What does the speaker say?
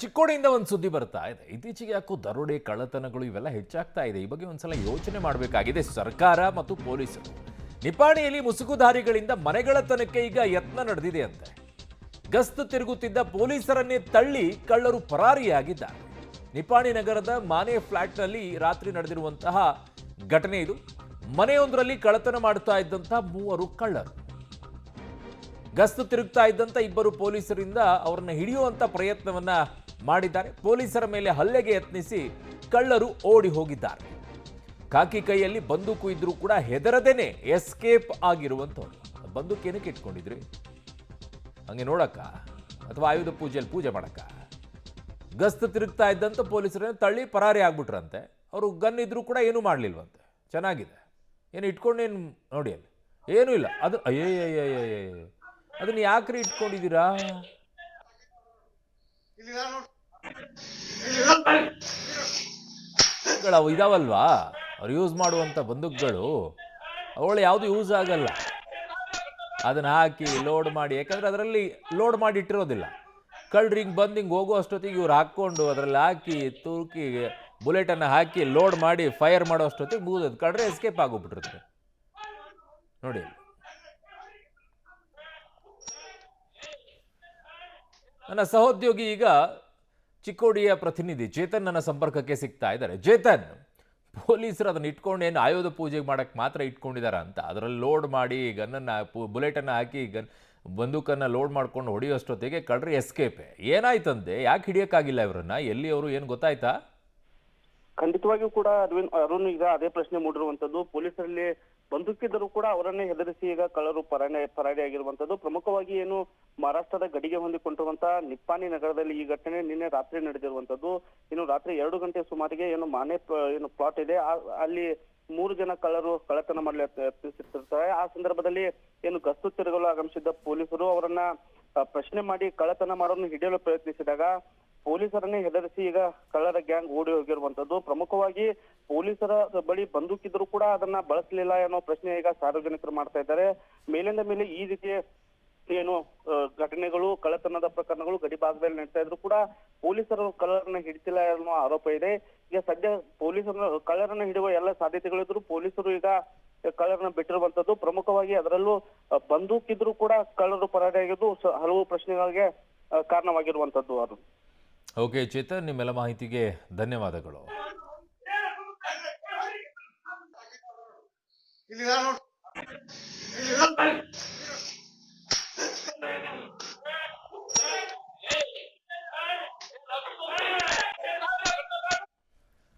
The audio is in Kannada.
ಚಿಕ್ಕೋಡಿಯಿಂದ ಒಂದು ಸುದ್ದಿ ಬರ್ತಾ ಇದೆ. ಇತ್ತೀಚೆಗೆ ಯಾಕೋ ದರೋಡೆ ಕಳ್ಳತನಗಳು ಇವೆಲ್ಲ ಹೆಚ್ಚಾಗ್ತಾ ಇದೆ. ಈ ಬಗ್ಗೆ ಒಂದ್ಸಲ ಯೋಚನೆ ಮಾಡಬೇಕಾಗಿದೆ ಸರ್ಕಾರ ಮತ್ತು ಪೊಲೀಸರು. ನಿಪಾಣಿಯಲ್ಲಿ ಮುಸುಕುಧಾರಿಗಳಿಂದ ಮನೆಗಳತನಕ್ಕೆ ಈಗ ಯತ್ನ ನಡೆದಿದೆ ಅಂತೆ. ಗಸ್ತು ತಿರುಗುತ್ತಿದ್ದ ಪೊಲೀಸರನ್ನೇ ತಳ್ಳಿ ಕಳ್ಳರು ಪರಾರಿಯಾಗಿದ್ದಾರೆ. ನಿಪಾಣಿ ನಗರದ ಮಾನೆ ಫ್ಲಾಟ್ನಲ್ಲಿ ರಾತ್ರಿ ನಡೆದಿರುವಂತಹ ಘಟನೆ ಇದು. ಮನೆಯೊಂದರಲ್ಲಿ ಕಳ್ಳತನ ಮಾಡುತ್ತಾ ಇದ್ದಂತಹ 3 ಕಳ್ಳರು ಗಸ್ತು ತಿರುಗ್ತಾ ಇದ್ದಂತ ಇಬ್ಬರು ಪೊಲೀಸರಿಂದ ಅವರನ್ನು ಹಿಡಿಯುವಂತ ಪ್ರಯತ್ನವನ್ನ ಮಾಡಿದ್ದಾರೆ. ಪೊಲೀಸರ ಮೇಲೆ ಹಲ್ಲೆಗೆ ಯತ್ನಿಸಿ ಕಳ್ಳರು ಓಡಿ ಹೋಗಿದ್ದಾರೆ. ಕಾಕಿ ಕೈಯಲ್ಲಿ ಬಂದೂಕು ಇದ್ರೂ ಕೂಡ ಹೆದರದೇನೆ ಎಸ್ಕೇಪ್ ಆಗಿರುವಂತವ್ರು. ಬಂದೂಕು ಏನಕ್ಕೆ ಇಟ್ಕೊಂಡಿದ್ರಿ? ಹಂಗೆ ನೋಡಕ್ಕ ಅಥವಾ ಆಯುಧ ಪೂಜೆಯಲ್ಲಿ ಪೂಜೆ ಮಾಡಕ್ಕ? ಗಸ್ತು ತಿರುಗ್ತಾ ಇದ್ದಂತ ಪೊಲೀಸರನ್ನ ತಳ್ಳಿ ಪರಾರಿ ಆಗ್ಬಿಟ್ರಂತೆ. ಅವರು ಗನ್ ಇದ್ರೂ ಕೂಡ ಏನೂ ಮಾಡಲಿಲ್ವಂತೆ. ಚೆನ್ನಾಗಿದೆ. ಏನು ಇಟ್ಕೊಂಡೇನು ನೋಡಿ ಅಲ್ಲಿ ಏನೂ ಇಲ್ಲ. ಅದು ಅಯ್ಯಯ್ಯಯ್ಯಯ್ಯ, ಅದನ್ನ ಯಾಕ್ರಿ ಇಟ್ಕೊಂಡಿದ್ದೀರಾ? ಅವು ಇದಾವಲ್ವಾ ಅವ್ರು ಯೂಸ್ ಮಾಡುವಂಥ ಬಂದೂಕುಗಳು, ಅವಳು ಯಾವುದು ಯೂಸ್ ಆಗಲ್ಲ. ಅದನ್ನ ಹಾಕಿ ಲೋಡ್ ಮಾಡಿ, ಯಾಕಂದ್ರೆ ಅದರಲ್ಲಿ ಲೋಡ್ ಮಾಡಿ ಇಟ್ಟಿರೋದಿಲ್ಲ. ಕಳ್ರಿ ಹಿಂಗೆ ಬಂದು ಹಿಂಗೆ ಹೋಗೋ ಅಷ್ಟೊತ್ತಿಗೆ ಇವ್ರು ಹಾಕ್ಕೊಂಡು ಅದರಲ್ಲಿ ಹಾಕಿ ತುರುಕಿ ಬುಲೆಟನ್ನು ಹಾಕಿ ಲೋಡ್ ಮಾಡಿ ಫೈರ್ ಮಾಡೋ ಅಷ್ಟೊತ್ತಿಗೆ ಮುಗಿದದು. ಕಳ್ರೆ ಎಸ್ಕೇಪ್ ಆಗೋಗ್ಬಿಟ್ಟಿರುತ್ತೆ ನೋಡಿ. ನನ್ನ ಸಹೋದ್ಯೋಗಿ ಈಗ ಚಿಕ್ಕೋಡಿಯ ಪ್ರತಿನಿಧಿ ಚೇತನ್ ನನ್ನ ಸಂಪರ್ಕಕ್ಕೆ ಸಿಗ್ತಾ ಇದ್ದಾರೆ. ಚೇತನ್, ಪೊಲೀಸರು ಅದನ್ನ ಇಟ್ಕೊಂಡು ಏನು ಆಯುಧ ಪೂಜೆಗೆ ಮಾಡಕ್ಕೆ ಮಾತ್ರ ಇಟ್ಕೊಂಡಿದಾರ ಅಂತ ಅದರಲ್ಲಿ ಲೋಡ್ ಮಾಡಿ ಗನ್ನನ್ನು ಬುಲೆಟನ್ನು ಹಾಕಿ ಬಂದೂಕನ್ನು ಲೋಡ್ ಮಾಡ್ಕೊಂಡು ಹೊಡೆಯೋಷ್ಟೊತ್ತಿಗೆ ಕಳ್ರಿ ಎಸ್ಕೇಪೆ. ಏನಾಯ್ತಂತೆ? ಯಾಕೆ ಹಿಡಿಯೋಕ್ಕಾಗಿಲ್ಲ ಇವರನ್ನ? ಎಲ್ಲಿ ಅವರು ಏನು ಗೊತ್ತಾಯ್ತಾ? ಖಂಡಿತವಾಗಿಯೂ ಕೂಡ ಅರುಣ್ ಈಗ ಅದೇ ಪ್ರಶ್ನೆ ಮೂಡಿರುವಂತದ್ದು. ಪೊಲೀಸರಲ್ಲಿ ಬಂದೂಕಿದ್ದರೂ ಕೂಡ ಅವರನ್ನೇ ಹೆದರಿಸಿ ಈಗ ಕಳ್ಳರು ಪರಾರಿಯಾಗಿರುವಂತದ್ದು. ಪ್ರಮುಖವಾಗಿ ಏನು ಮಹಾರಾಷ್ಟ್ರದ ಗಡಿಗೆ ಹೊಂದಿಕೊಂಡಿರುವಂತಹ ನಿಪ್ಪಾಣಿ ನಗರದಲ್ಲಿ ಈ ಘಟನೆ ನಿನ್ನೆ ರಾತ್ರಿ ನಡೆದಿರುವಂತದ್ದು. ಇನ್ನು ರಾತ್ರಿ 2 ಗಂಟೆ ಸುಮಾರಿಗೆ ಏನು ಮಾನೆ ಏನು ಪ್ಲಾಟ್ ಇದೆ, ಅಲ್ಲಿ 3 ಜನ ಕಳ್ಳರು ಕಳ್ಳತನ ಮಾಡಲು ಯತ್ನಿಸುತ್ತಿರ್ತಾರೆ. ಆ ಸಂದರ್ಭದಲ್ಲಿ ಏನು ಗಸ್ತು ತಿರುಗಲು ಆಗಮಿಸಿದ್ದ ಪೊಲೀಸರು ಅವರನ್ನ ಪ್ರಶ್ನೆ ಮಾಡಿ ಕಳ್ಳತನ ಮಾಡೋರನ್ನು ಹಿಡಿಯಲು ಪ್ರಯತ್ನಿಸಿದಾಗ ಪೊಲೀಸರನ್ನೇ ಹೆದರಿಸಿ ಈಗ ಕಳ್ಳರ ಗ್ಯಾಂಗ್ ಓಡಿ ಹೋಗಿರುವಂತದ್ದು. ಪ್ರಮುಖವಾಗಿ ಪೊಲೀಸರ ಬಳಿ ಬಂದೂಕಿದ್ರು ಕೂಡ ಅದನ್ನ ಬಳಸಲಿಲ್ಲ ಅನ್ನೋ ಪ್ರಶ್ನೆ ಈಗ ಸಾರ್ವಜನಿಕರು ಮಾಡ್ತಾ ಇದ್ದಾರೆ. ಮೇಲಿಂದ ಮೇಲೆ ಈ ರೀತಿ ಏನು ಘಟನೆಗಳು, ಕಳ್ಳತನದ ಪ್ರಕರಣಗಳು ಗಡಿ ಭಾಗದಲ್ಲಿ ನಡೀತಾ ಇದ್ರು ಕೂಡ ಪೊಲೀಸರು ಕಳ್ಳರನ್ನ ಹಿಡಿತಿಲ್ಲ ಅನ್ನೋ ಆರೋಪ ಇದೆ. ಈಗ ಸದ್ಯ ಪೊಲೀಸರು ಕಳ್ಳರನ್ನ ಹಿಡಿಯುವ ಎಲ್ಲ ಸಾಧ್ಯತೆಗಳಿದ್ರು ಪೊಲೀಸರು ಈಗ ಕಳ್ಳರನ್ನ ಬಿಟ್ಟಿರುವಂತದ್ದು. ಪ್ರಮುಖವಾಗಿ ಅದರಲ್ಲೂ ಬಂದೂಕಿದ್ರು ಕೂಡ ಕಳ್ಳರು ಪರಾರಿಯಾಗಿದ್ದು ಹಲವು ಪ್ರಶ್ನೆಗಳಿಗೆ ಕಾರಣವಾಗಿರುವಂತದ್ದು. ಅದು ಓಕೆ ಚೇತನ್, ನಿಮ್ಮೆಲ್ಲ ಮಾಹಿತಿಗೆ ಧನ್ಯವಾದಗಳು.